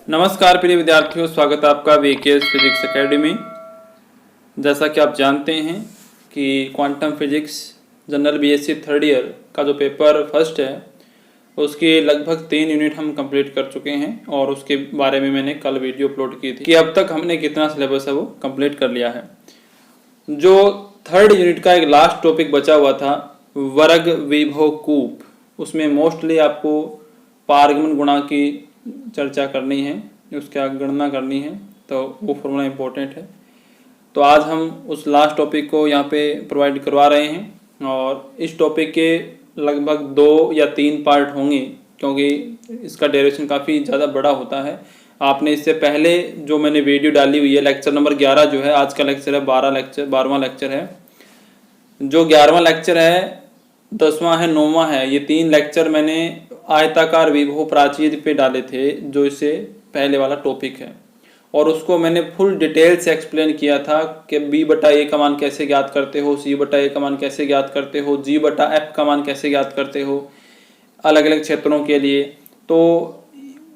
नमस्कार प्रिय विद्यार्थियों, स्वागत है आपका वीकेएस फिजिक्स एकेडमी। जैसा कि आप जानते हैं कि quantum physics general BSc third year का जो पेपर फर्स्ट है उसकी लगभग 3 यूनिट हम कंप्लीट कर चुके हैं और उसके बारे में मैंने कल वीडियो अपलोड की थी कि अब तक हमने कितना सिलेबस है वो कंप्लीट कर लिया है। जो थर्ड यूनिट का एक लास्ट टॉपिक बचा हुआ था वर्ग विभव कूप, उसमें मोस्टली आपको पारगमन गुणा की चर्चा करनी है, उसका गणना करनी है, तो वो फॉर्मूला इम्पोर्टेंट है। तो आज हम उस लास्ट टॉपिक को यहाँ पे प्रोवाइड करवा रहे हैं और इस टॉपिक के लगभग 2 या 3 पार्ट होंगे क्योंकि इसका ड्यूरेशन काफ़ी ज़्यादा बड़ा होता है। आपने इससे पहले जो मैंने वीडियो डाली हुई है लेक्चर नंबर 11 जो है, आज का लेक्चर है 12वां लेक्चर है। जो 11वां लेक्चर है, 10वां है, 9वां है, ये 3 लेक्चर मैंने आयताकार विभव प्राचीर पे डाले थे जो इससे पहले वाला टॉपिक है और उसको मैंने फुल डिटेल से एक्सप्लेन किया था कि b/a का मान कैसे ज्ञात करते हो, c/a का मान कैसे ज्ञात करते हो, g/f का मान कैसे ज्ञात करते हो अलग अलग क्षेत्रों के लिए। तो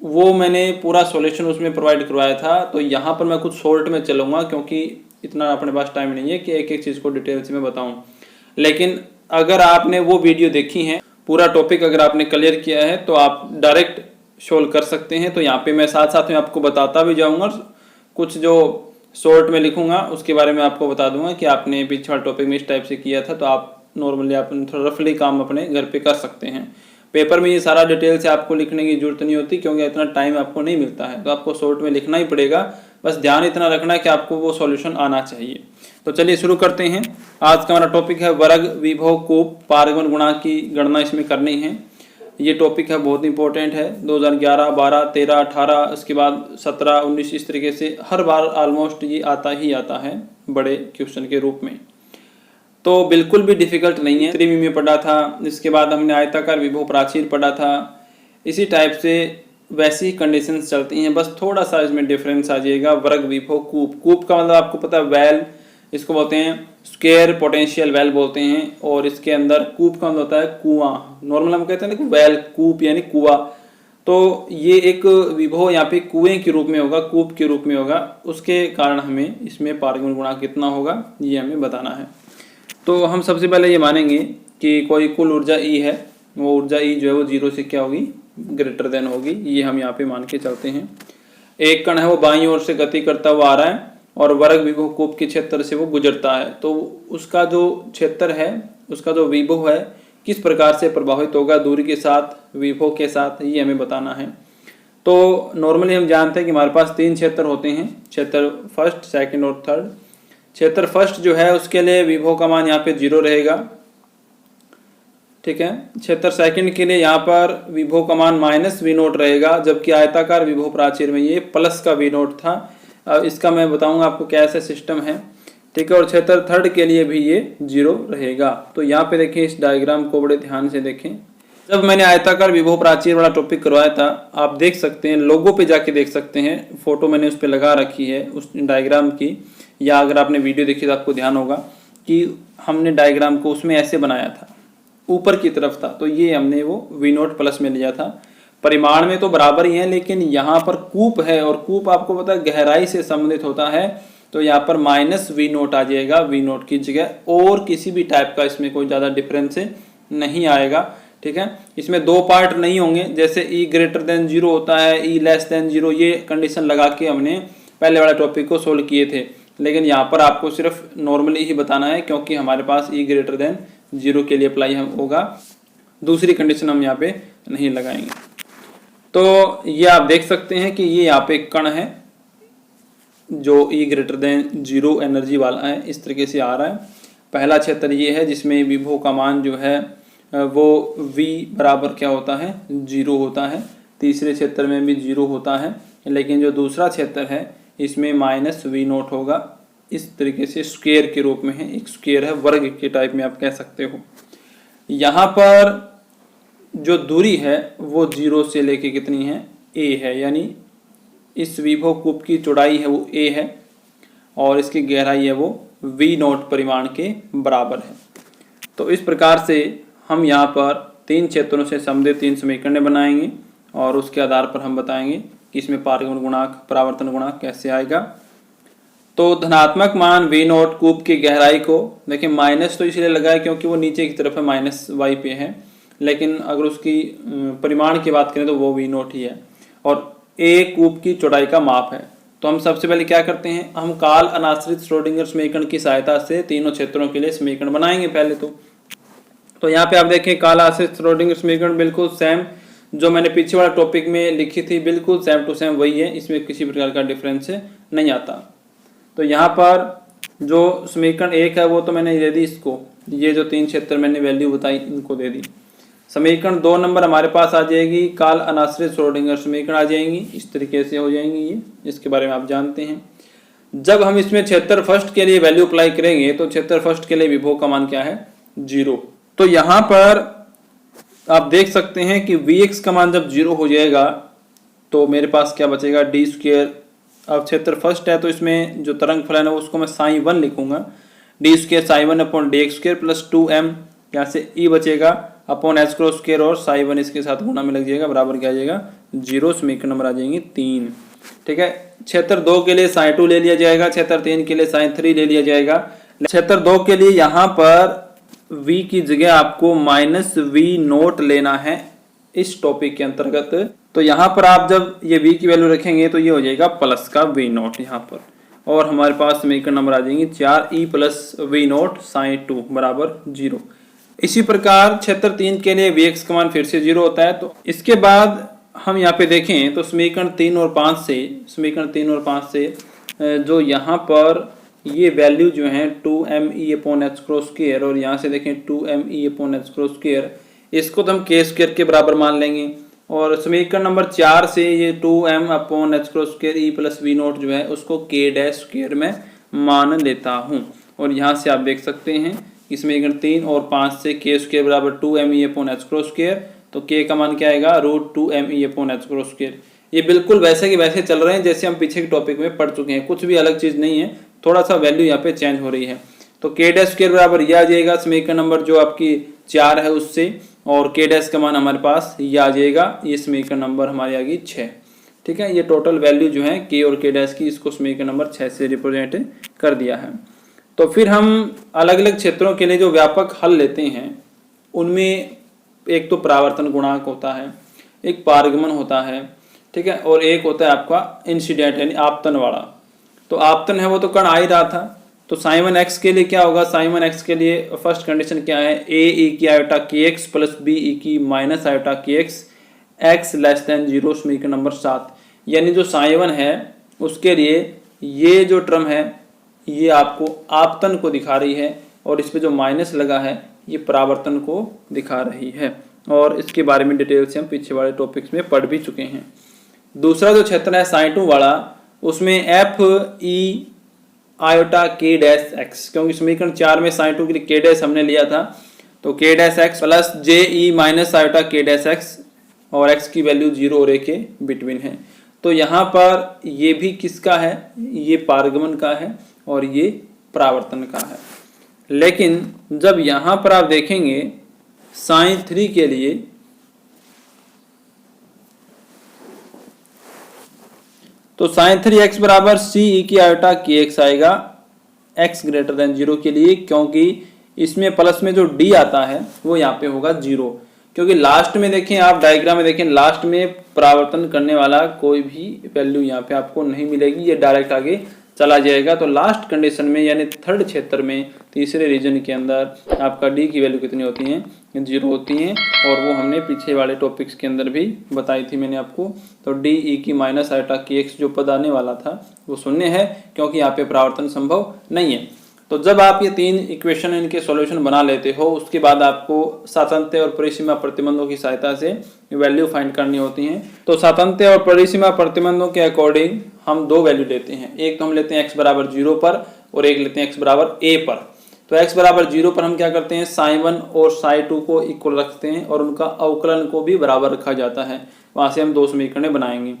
वो मैंने पूरा सॉल्यूशन उसमें प्रोवाइड करवाया था। तो यहाँ पर मैं कुछ शॉर्ट में चलूँगा क्योंकि इतना अपने पास टाइम नहीं है कि एक एक चीज़ को डिटेल से मैं बताऊँ। लेकिन अगर आपने वो वीडियो देखी है, पूरा टॉपिक अगर आपने क्लियर किया है तो आप डायरेक्ट सोल्व कर सकते हैं। तो यहाँ पे मैं साथ साथ में आपको बताता भी जाऊँगा, कुछ जो शॉर्ट में लिखूंगा उसके बारे में आपको बता दूंगा कि आपने पिछला टॉपिक में इस टाइप से किया था, तो आप नॉर्मली आप थोड़ा रफली काम अपने घर पे कर सकते हैं। पेपर में ये सारा डिटेल से आपको लिखने की जरूरत नहीं होती क्योंकि इतना टाइम आपको नहीं मिलता है, तो आपको शॉर्ट में लिखना ही पड़ेगा। बस ध्यान इतना रखना है कि आपको वो सॉल्यूशन आना चाहिए। तो चलिए शुरू करते हैं। आज का हमारा टॉपिक है वर्ग विभव कूप पारगमन गुणा की गणना इसमें करनी है। ये टॉपिक है बहुत इंपॉर्टेंट है। 2011, 12, 13, 18, उसके बाद 17, 19 इस तरीके से हर बार ऑलमोस्ट ये आता ही आता है बड़े क्वेश्चन के रूप में। तो बिल्कुल भी डिफिकल्ट नहीं है। त्रिविमीय में पढ़ा था, इसके बाद हमने आयताकार विभव प्राचीर पढ़ा था। इसी टाइप से वैसी ही कंडीशंस चलती हैं, बस थोड़ा सा इसमें डिफरेंस आ जाएगा। वर्ग विभव कूप, कूप का मतलब आपको पता है वेल, इसको बोलते हैं स्क्वायर पोटेंशियल वेल बोलते हैं। और इसके अंदर कूप का मतलब होता है कुआं। नॉर्मल हम कहते हैं ना वेल, कूप यानी कुआं। तो ये एक विभव यहाँ पे कुएं के रूप में होगा, कूप के रूप में होगा। उसके कारण हमें इसमें पारगमन गुणांक कितना होगा ये हमें बताना है। तो हम सबसे पहले ये मानेंगे कि कोई कुल ऊर्जा E है, वो ऊर्जा E जो है वो 0 से क्या होगी, ग्रेटर देन होगी। ये हम यहाँ पे मान के चलते हैं। एक कण है वो बाईं ओर से गति करता हुआ आ रहा है और वर्ग विभव कूप के क्षेत्र से वो गुजरता है। तो उसका जो क्षेत्र है, उसका जो विभव है किस प्रकार से प्रभावित होगा दूरी के साथ, विभव के साथ, ये हमें बताना है। तो नॉर्मली हम जानते हैं कि हमारे पास 3 क्षेत्र होते हैं, क्षेत्र फर्स्ट, सेकंड और थर्ड। क्षेत्र फर्स्ट जो है उसके लिए विभव का मान यहाँ पे 0 रहेगा, ठीक है। क्षेत्र सेकंड के लिए यहाँ पर विभव का मान -v0 रहेगा, जबकि आयताकार विभव प्राचीर में ये प्लस का v0 था। इसका मैं बताऊंगा आपको कैसे सिस्टम है, ठीक है। और क्षेत्र थर्ड के लिए भी ये 0 रहेगा। तो यहाँ पे देखें, इस डायग्राम को बड़े ध्यान से देखें। जब मैंने आयताकार विभव प्राचीर वाला टॉपिक करवाया था, आप देख सकते हैं, लोगों पे जाके देख सकते हैं, फोटो मैंने उस पर लगा रखी है उस डायग्राम की, या अगर आपने वीडियो देखी तो आपको ध्यान होगा कि हमने डायग्राम को उसमें ऐसे बनाया था, ऊपर की तरफ था। तो ये हमने वो v0 प्लस में लिया था। परिमाण में तो बराबर ही है, लेकिन यहाँ पर कूप है और कूप आपको पता है गहराई से संबंधित होता है। तो यहाँ पर -v0 आ जाएगा, v0 की जगह, और किसी भी टाइप का इसमें कोई ज़्यादा डिफरेंस नहीं आएगा, ठीक है। इसमें 2 पार्ट नहीं होंगे, जैसे E>0 होता है, E 0, ये कंडीशन लगा के हमने पहले वाले टॉपिक को सोल्व किए थे। लेकिन यहाँ पर आपको सिर्फ नॉर्मली ही बताना है क्योंकि हमारे पास E 0 के लिए अप्लाई होगा, दूसरी कंडीशन हम यहाँ पे नहीं लगाएंगे। तो ये आप देख सकते हैं कि ये यहाँ पे कण है जो E>0 एनर्जी वाला है, इस तरीके से आ रहा है। पहला क्षेत्र ये है जिसमें विभव का मान जो है वो V बराबर क्या होता है, 0 होता है। तीसरे क्षेत्र में भी 0 होता है, लेकिन जो दूसरा क्षेत्र है इसमें -v0 होगा। इस तरीके से स्क्वायर के रूप में है, एक स्क्वायर है, वर्ग के टाइप में आप कह सकते हो। यहाँ पर जो दूरी है वो 0 से लेके कितनी है, a है, यानी इस विभव कूप की चौड़ाई है वो a है और इसकी गहराई है वो v0 परिमाण के बराबर है। तो इस प्रकार से हम यहाँ पर 3 क्षेत्रों से संबंधित 3 समीकरण बनाएंगे और उसके आधार पर हम बताएंगे कि इसमें पारगमन गुणांक परावर्तन गुणांक कैसे आएगा। तो धनात्मक मान v नॉट कूप की गहराई को देखिए माइनस तो इसलिए लगा है क्योंकि वो नीचे की तरफ है, माइनस y पे है, लेकिन अगर उसकी परिमाण की बात करें तो वो v नॉट ही है और a कूप की चौड़ाई का माप है। तो हम सबसे पहले क्या करते हैं, हम काल अनाश्रित श्रोडिंगर समीकरण की सहायता से तीनों क्षेत्रों के लिए समीकरण बनाएंगे पहले तो यहाँ पे आप देखें काल आश्रित श्रोडिंगर समीकरण बिल्कुल सेम जो मैंने पीछे वाला टॉपिक में लिखी थी, बिल्कुल सेम टू सेम वही है, इसमें किसी प्रकार का डिफरेंस नहीं आता। तो यहाँ पर जो समीकरण 1 है वो तो मैंने दे दी इसको, ये जो 3 क्षेत्र मैंने वैल्यू बताई इनको दे दी। समीकरण 2 नंबर हमारे पास आ जाएगी काल अनाश्रित श्रोडिंगर समीकरण आ जाएंगी, इस तरीके से हो जाएंगी ये, इसके बारे में आप जानते हैं। जब हम इसमें क्षेत्र फर्स्ट के लिए वैल्यू अप्लाई करेंगे तो क्षेत्र फर्स्ट के लिए विभव का मान क्या है 0। तो यहाँ पर आप देख सकते हैं कि Vx का मान जब 0 हो जाएगा तो मेरे पास क्या बचेगा डी स्क्वायर। अब क्षेत्र फर्स्ट है तो इसमें जो तरंग फलन है उसको मैं साइन 1 लिखूंगा, D square sine 1 upon D x square plus 2m, यहाँ से ई बचेगा अपॉन एच क्रॉस स्क्वायर और साइन 1 इसके साथ गुणा में लग जाएगा, बराबर क्या आ जाएगा 0। समीकरण नंबर आ जाएंगे 3। ठीक है, क्षेत्र 2 के लिए साइन 2 ले लिया जाएगा, क्षेत्र 3 के लिए साइन 3 ले लिया जाएगा। क्षेत्र 2 के लिए यहाँ पर v की जगह आपको माइनस v नोट लेना है इस टॉपिक के अंतर्गत। तो यहाँ पर आप जब ये v की वैल्यू रखेंगे तो ये हो जाएगा प्लस का v नोट यहाँ पर, और हमारे पास समीकरण नंबर आ जाएंगे 4e plus v note sign 2 बराबर 0। इसी प्रकार क्षेत्र 3 के लिए vx का मान फिर से 0 होता है। तो इसके बाद हम यहाँ पे देखें तो समीकरण 3 और 5 से जो यहाँ पर ये वैल्यू जो है 2me upon H cross square और यहाँ से देखें 2me upon H cross square, इसको तो हम के स्क्वायर के बराबर मान लेंगे। और समीकरण नंबर 4 से ये 2m upon H cross square E plus V naught जो है उसको के डैश स्क्वायर में मान लेता हूँ। और यहाँ से आप देख सकते हैं कि समीकरण 3 और 5 से के स्क्वायर बराबर 2me upon H cross square, तो के का मान क्या आएगा √2me upon H cross square. ये बिल्कुल वैसे के वैसे चल रहे हैं जैसे हम पीछे के टॉपिक में पढ़ चुके हैं, कुछ भी अलग चीज़ नहीं है, थोड़ा सा वैल्यू यहाँ पे चेंज हो रही है। तो के डैश स्क्वायर बराबर ये आ जाएगा समीकरण नंबर जो आपकी 4 है उससे, और के डैश का मान हमारे पास ये आ जाएगा, ये समीकरण नंबर हमारी आ गई 6। ठीक है, ये टोटल वैल्यू जो है के और के डैश की, इसको समीकरण नंबर 6 से रिप्रेजेंट कर दिया है। तो फिर हम अलग अलग क्षेत्रों के लिए जो व्यापक हल लेते हैं उनमें एक तो परावर्तन गुणांक होता है, एक पारगमन होता है, ठीक है, और एक होता है आपका इंसिडेंट यानी आपतन वाला। तो आपतन है वो तो कण आ ही रहा था, तो साइन 1x के लिए क्या होगा, साइन 1x के लिए फर्स्ट कंडीशन क्या है a e की iota kx plus b e की minus iota kx x less than 0। समीकरण नंबर 7, यानी जो साइन 1 है उसके लिए ये जो टर्म है ये आपको आपतन को दिखा रही है और इस पे जो माइनस लगा है ये परावर्तन को दिखा रही है, और इसके बारे में डिटेल से हम पीछे वाले टॉपिक्स में पढ़ भी चुके हैं। दूसरा जो क्षेत्र है साइन 2 वाला, उसमें एफ ई आयोटा के डैश एक्स, क्योंकि समीकरण 4 में साइन 2 के लिए के डैश हमने लिया था, तो के डैश एक्स प्लस जे ई माइनस आयोटा के डैश एक्स, और एक्स की वैल्यू 0 और 1 के बिटवीन है। तो यहाँ पर ये भी किसका है, ये पारगमन का है और ये परावर्तन का है। लेकिन जब यहाँ पर आप देखेंगे साइन 3 के लिए, तो साइन 3x बराबर सी ई की आयोटा के एक्स आएगा x ग्रेटर देन 0 के लिए, क्योंकि इसमें प्लस में जो d आता है वो यहाँ पे होगा 0, क्योंकि लास्ट में देखें आप डायग्राम में देखें लास्ट में परावर्तन करने वाला कोई भी वैल्यू यहाँ पे आपको नहीं मिलेगी, ये डायरेक्ट आगे चला जाएगा। तो लास्ट कंडीशन में यानी थर्ड क्षेत्र में तीसरे रीजन के अंदर आपका d की वैल्यू कितनी होती है 0 होती हैं, और वो हमने पीछे वाले टॉपिक्स के अंदर भी बताई थी मैंने आपको। तो डी ई की माइनस आयोटा के एक्स जो पद आने वाला था वो शून्य है, क्योंकि यहाँ पे परावर्तन संभव नहीं है। तो जब आप ये 3 इक्वेशन इनके सॉल्यूशन बना लेते हो उसके बाद आपको सातत्य और परिसीमा प्रतिबंधों की सहायता से वैल्यू फाइंड करनी होती हैं। तो सातत्य और परिसीमा प्रतिबंधों के अकॉर्डिंग हम 2 वैल्यू लेते हैं, एक तो हम लेते हैं x बराबर 0 पर और एक लेते हैं x बराबर a पर। तो x बराबर 0 पर हम क्या करते हैं साइन 1 और साइन 2 को इक्वल रखते हैं और उनका अवकलन को भी बराबर रखा जाता है, वहां से हम 2 समीकरण बनाएंगे।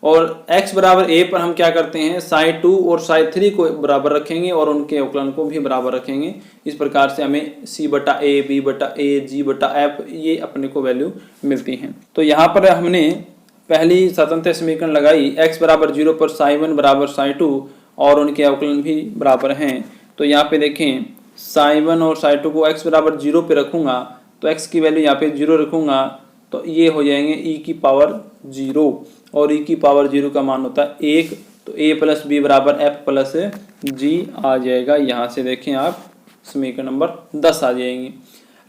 और x बराबर a पर हम क्या करते हैं साइन 2 और साइन 3 को बराबर रखेंगे और उनके अवकलन को भी बराबर रखेंगे। इस प्रकार से हमें c बटा a, b बटा a, g बटा f ये अपने को वैल्यू मिलती हैं। तो यहाँ पर हमने पहली स्वतंत्र समीकरण लगाई x बराबर 0 पर साई 1 बराबर साई 2 और उनके अवकलन भी बराबर हैं। तो यहाँ पे देखें साई 1 और साई 2 को x बराबर 0 पे रखूँगा तो x की वैल्यू यहाँ पे 0 रखूँगा तो ये हो जाएंगे e की पावर 0 और e की पावर 0 का मान होता है 1। तो a प्लस बी बराबर f प्लस g आ जाएगा। यहाँ से देखें आप समीकरण नंबर 10 आ जाएंगी।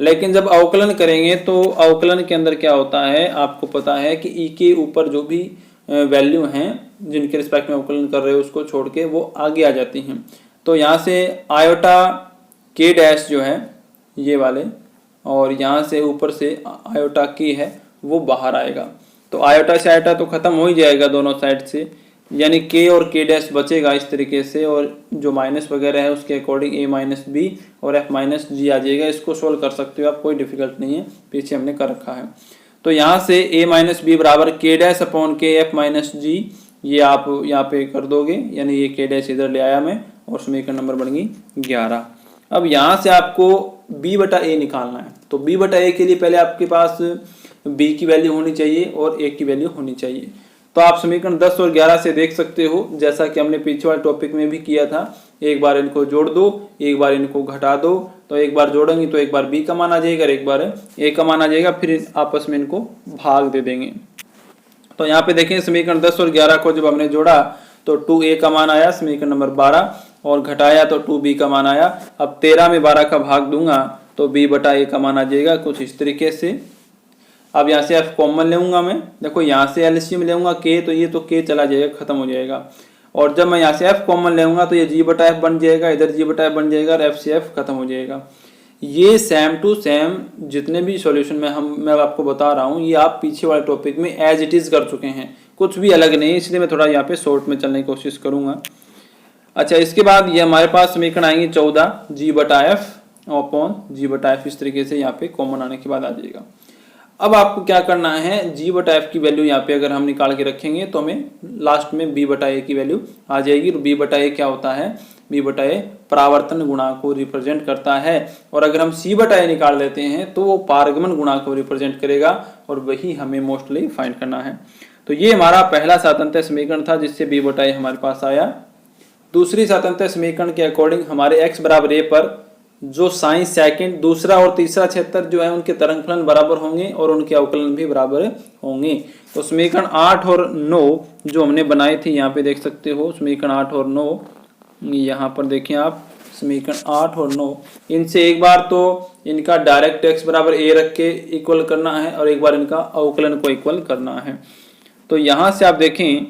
लेकिन जब अवकलन करेंगे तो अवकलन के अंदर क्या होता है, आपको पता है कि e के ऊपर जो भी वैल्यू हैं जिनके रिस्पेक्ट में अवकलन कर रहे हो उसको छोड़ के वो आगे आ जाती हैं। तो यहाँ से आयोटा के डैश जो है ये वाले और यहाँ से ऊपर से आयोटा के है वो बाहर आएगा। तो आयोटा से आयोटा तो ख़त्म हो ही जाएगा दोनों साइड से, यानी के और के डैश बचेगा इस तरीके से और जो माइनस वगैरह है उसके अकॉर्डिंग ए माइनस बी और एफ माइनस जी आ जाएगा। इसको सोल्व कर सकते हो आप, कोई डिफिकल्ट नहीं है, पीछे हमने कर रखा है। तो यहाँ से ए माइनस बी बराबर के डैश अपॉन के एफ माइनस जी, ये आप यहाँ पे कर दोगे, यानी ये के डैश इधर ले आया मैं और समीकरण नंबर बन गई 11। अब यहाँ से आपको b बटा ए निकालना है। तो b बटा ए के लिए पहले आपके पास b की वैल्यू होनी चाहिए और a की वैल्यू होनी चाहिए। तो आप समीकरण 10 और 11 से देख सकते हो, जैसा कि हमने पीछे वाले टॉपिक में भी किया था, एक बार इनको जोड़ दो, एक बार इनको घटा दो। तो एक बार जोड़ेंगे तो एक बार b का मान आ जाएगा, एक बार a का मान आ जाएगा, फिर आपस में इनको भाग दे देंगे। तो यहाँ पे देखें समीकरण 10 और 11 को जब हमने जोड़ा तो 2a का मान आया समीकरण नंबर 12 और घटाया तो 2b का मान आया। अब 13 में 12 का भाग दूंगा तो b बटा a का मान आ जाएगा कुछ इस तरीके से। अब यहाँ से f कॉमन लेऊंगा मैं, देखो यहाँ से एलसीएम लेऊंगा k, तो ये तो k चला जाएगा, खत्म हो जाएगा। और जब मैं यहाँ से f कॉमन लेऊंगा तो ये g बटा f बन जाएगा, इधर g बटा f बन जाएगा और f से f खत्म हो जाएगा। ये सेम टू सेम जितने भी सॉल्यूशन में मैं आपको बता रहा हूँ ये आप पीछे वाले टॉपिक में एज इट इज़ कर चुके हैं, कुछ भी अलग नहीं है, इसलिए मैं थोड़ा यहाँ पे शॉर्ट में चलने की कोशिश करूँगा। अच्छा, इसके बाद ये हमारे पास समीकरण आएंगे 14 जी बटा एफ अपॉन जी बटा एफ, इस तरीके से यहाँ पे कॉमन आने के बाद आ जाएगा। अब आपको क्या करना है, जी बटा एफ की वैल्यू यहाँ पे अगर हम निकाल के रखेंगे तो हमें लास्ट में बी बटा ए की वैल्यू आ जाएगी। बी बटा ए क्या होता है, बी बटा ए परावर्तन गुणांक को रिप्रेजेंट करता है। और अगर हम सी बटा ए निकाल लेते हैं तो वो पारगमन गुणांक को रिप्रेजेंट करेगा और वही हमें मोस्टली फाइंड करना है। तो ये हमारा पहला स्वातंत्र समीकरण था जिससे बी बटा ए हमारे पास आया। दूसरी स्वातंत्र समीकरण के अकॉर्डिंग हमारे x बराबर a पर जो साइन सेकंड दूसरा और तीसरा क्षेत्र जो है उनके तरंग फलन बराबर होंगे और उनके अवकलन भी बराबर होंगे। तो समीकरण 8 और 9 जो हमने बनाए थे यहाँ पे देख सकते हो, समीकरण 8 और 9 यहाँ पर देखें आप, समीकरण 8 और 9 इनसे एक बार तो इनका डायरेक्ट x बराबर a रख के इक्वल करना है और एक बार इनका अवकलन को इक्वल करना है। तो यहाँ से आप देखें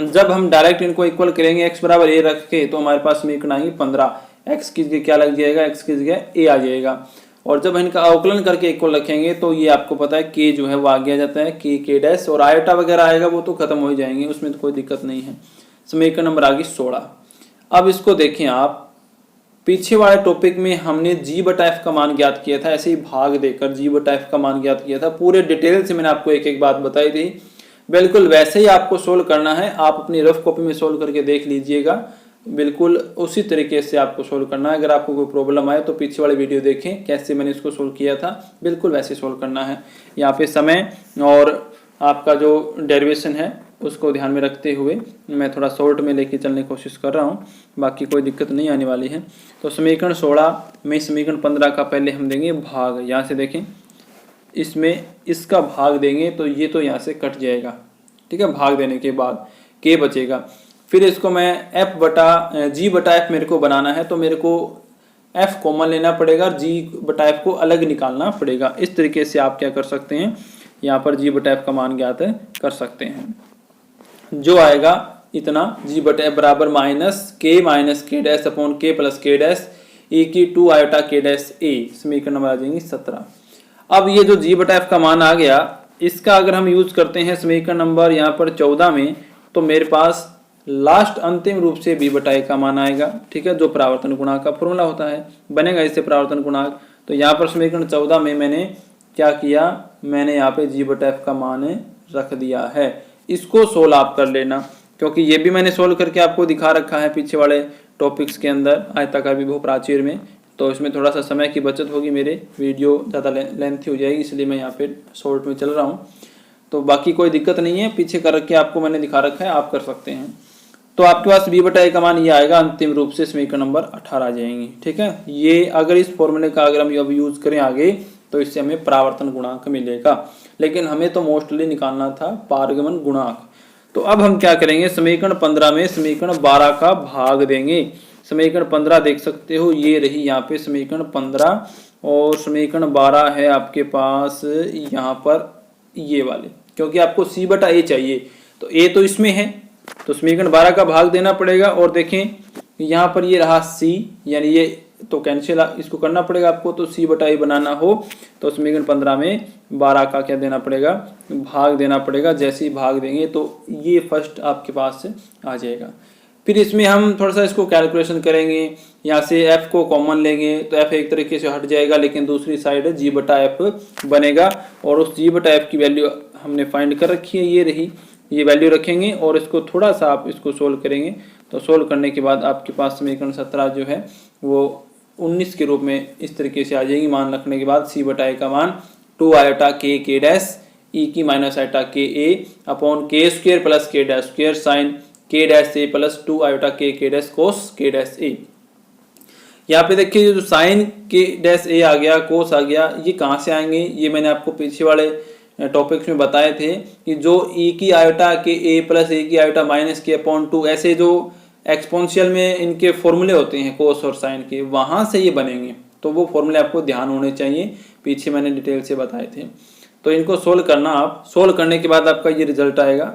जब हम डायरेक्ट इनको इक्वल करेंगे x बराबर a रख के तो हमारे पास समीकरण आएंगे 15, x की जगह क्या लग जाएगा, x की जगह a आ जाएगा। और जब इनका अवकलन करके इक्वल रखेंगे तो ये आपको पता है k जो है वो आगे आ जाता है, k डैश और आयोटा वगैरह आएगा वो तो खत्म हो ही जाएंगे, उसमें तो कोई दिक्कत नहीं है। समीकरण नंबर आ गई 16। अब इसको देखें आप, पीछे वाले टॉपिक में हमने g बटा एफ का मान ज्ञात किया था, ऐसे ही भाग देकर g बटा एफ का मान ज्ञात किया था, पूरे डिटेल से मैंने आपको एक एक बात बताई थी। बिल्कुल वैसे ही आपको सोल्व करना है, आप अपनी रफ कॉपी में सोल्व करके देख लीजिएगा, बिल्कुल उसी तरीके से आपको सोल्व करना है। अगर आपको कोई प्रॉब्लम आए तो पीछे वाले वीडियो देखें कैसे मैंने इसको सोल्व किया था, बिल्कुल वैसे सोल्व करना है। यहाँ पे समय और आपका जो डेरिवेशन है उसको ध्यान में रखते हुए मैं थोड़ा शॉर्ट में लेके चलने की कोशिश कर रहा हूँ, बाकी कोई दिक्कत नहीं आने वाली है। तो समीकरण 16 में समीकरण 15 का पहले हम देंगे भाग। यहाँ से देखें, इसमें इसका भाग देंगे तो ये तो यहाँ से कट जाएगा, ठीक है। भाग देने के बाद k बचेगा, फिर इसको मैं f बटा g बटा f मेरे को बनाना है तो मेरे को f कॉमन लेना पड़ेगा और g बटा f को अलग निकालना पड़ेगा। इस तरीके से आप क्या कर सकते हैं, यहाँ पर g बटा f का मान ज्ञात कर सकते हैं। जो आएगा इतना g बटा f बराबर minus k dash upon k plus k dash e की 2 आयोटा k डैश a, समीकरण नंबर आ जाएंगी 17। अब ये जो g बटा f का मान आ गया, इसका अगर हम यूज करते हैं समीकरण नंबर यहाँ पर 14 में तो मेरे पास लास्ट अंतिम रूप से b बटा a का मान आएगा, ठीक है, जो परावर्तन गुणांक का फॉर्मूला होता है, बनेगा इससे परावर्तन गुणांक। तो यहाँ पर समीकरण 14 में मैंने क्या किया, मैंने यहाँ पे g बटा f का मान रख दिया है। इसको सोल्व आप कर लेना, क्योंकि ये भी मैंने सोल्व करके आपको दिखा रखा है पीछे वाले टॉपिक्स के अंदर, आयताकार विभव प्राचीर में। तो इसमें थोड़ा सा समय की बचत होगी, मेरे वीडियो ज़्यादा लेंथी हो जाएगी, इसलिए मैं यहाँ पे शॉर्ट में चल रहा हूँ। तो बाकी कोई दिक्कत नहीं है, पीछे कर रखे आपको मैंने दिखा रखा है, आप कर सकते हैं। तो आपके पास b/a का मान ये आएगा, अंतिम रूप से समीकरण नंबर 18 आ जाएंगी। ठीक है, ये अगर इस फॉर्मूले का अगर हम अब यूज करें आगे तो इससे हमें परावर्तन गुणांक मिलेगा, लेकिन हमें तो मोस्टली निकालना था पारगमन गुणांक। तो अब हम क्या करेंगे, समीकरण 15 में समीकरण 12 का भाग देंगे। समीकरण 15 देख सकते हो, ये रही यहाँ पे समीकरण 15, और समीकरण 12 है आपके पास यहाँ पर ये वाले, क्योंकि आपको c/a चाहिए, तो a तो इसमें है, तो समीकरण 12 का भाग देना पड़ेगा। और देखें यहाँ पर ये रहा c, यानी ये तो कैंसिल, इसको करना पड़ेगा आपको। तो c/a बनाना हो तो समीकरण 15 में 12 का क्या देना पड़ेगा, भाग देना पड़ेगा। जैसे ही भाग देंगे तो ये फर्स्ट आपके पास आ जाएगा। फिर इसमें हम थोड़ा सा इसको कैलकुलेशन करेंगे, यहाँ से f को कॉमन लेंगे तो f एक तरीके से हट जाएगा, लेकिन दूसरी साइड g/f बनेगा, और उस g/f की वैल्यू हमने फाइंड कर रखी है, ये रही, ये वैल्यू रखेंगे और इसको थोड़ा सा आप इसको सोल्व करेंगे। तो सोल्व करने के बाद आपके पास समीकरण 17 जो है वो 19 के रूप में इस तरीके से आ जाएगी। मान रखने के बाद c/a का मान 2 iota k k dash e की minus iota k a upon k square plus k dash square sine k dash a plus 2 iota k k dash cos k dash a। यहाँ पे देखिए जो साइन k डैश a आ गया, कोस आ गया, ये कहाँ से आएंगे, ये मैंने आपको पीछे वाले टॉपिक्स में बताए थे कि जो e की आयोटा के a प्लस a की आयोटा माइनस के अपॉन 2, ऐसे जो एक्सपोनेंशियल में इनके फॉर्मूले होते हैं कोस और साइन के, वहां से ये बनेंगे। तो वो फॉर्मूले आपको ध्यान होने चाहिए, पीछे मैंने डिटेल से बताए थे। तो इनको सोल्व करना, आप सोल्व करने के बाद आपका ये रिजल्ट आएगा।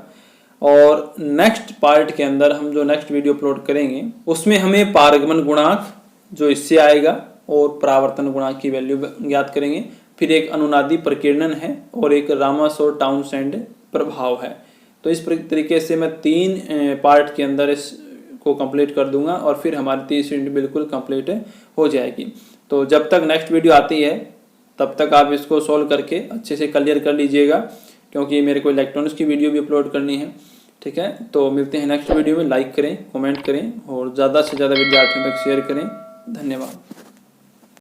और नेक्स्ट पार्ट के अंदर हम जो नेक्स्ट वीडियो अपलोड करेंगे उसमें हमें पारगमन गुणांक जो इससे आएगा और परावर्तन गुणांक की वैल्यू ज्ञात करेंगे। फिर एक अनुनादी प्रकीर्णन है और एक रामस और टाउनसेंड प्रभाव है। तो इस तरीके से मैं 3 पार्ट के अंदर इसको कंप्लीट कर दूंगा और फिर हमारी 30 यूनिट बिल्कुल कंप्लीट हो जाएगी। तो जब तक नेक्स्ट वीडियो आती है तब तक आप इसको सोल्व करके अच्छे से क्लियर कर लीजिएगा, क्योंकि मेरे को इलेक्ट्रॉनिक्स की वीडियो भी अपलोड करनी है। ठीक है, तो मिलते हैं नेक्स्ट वीडियो में। लाइक करें, कमेंट करें और ज़्यादा से ज़्यादा विद्यार्थियों तक शेयर करें। धन्यवाद।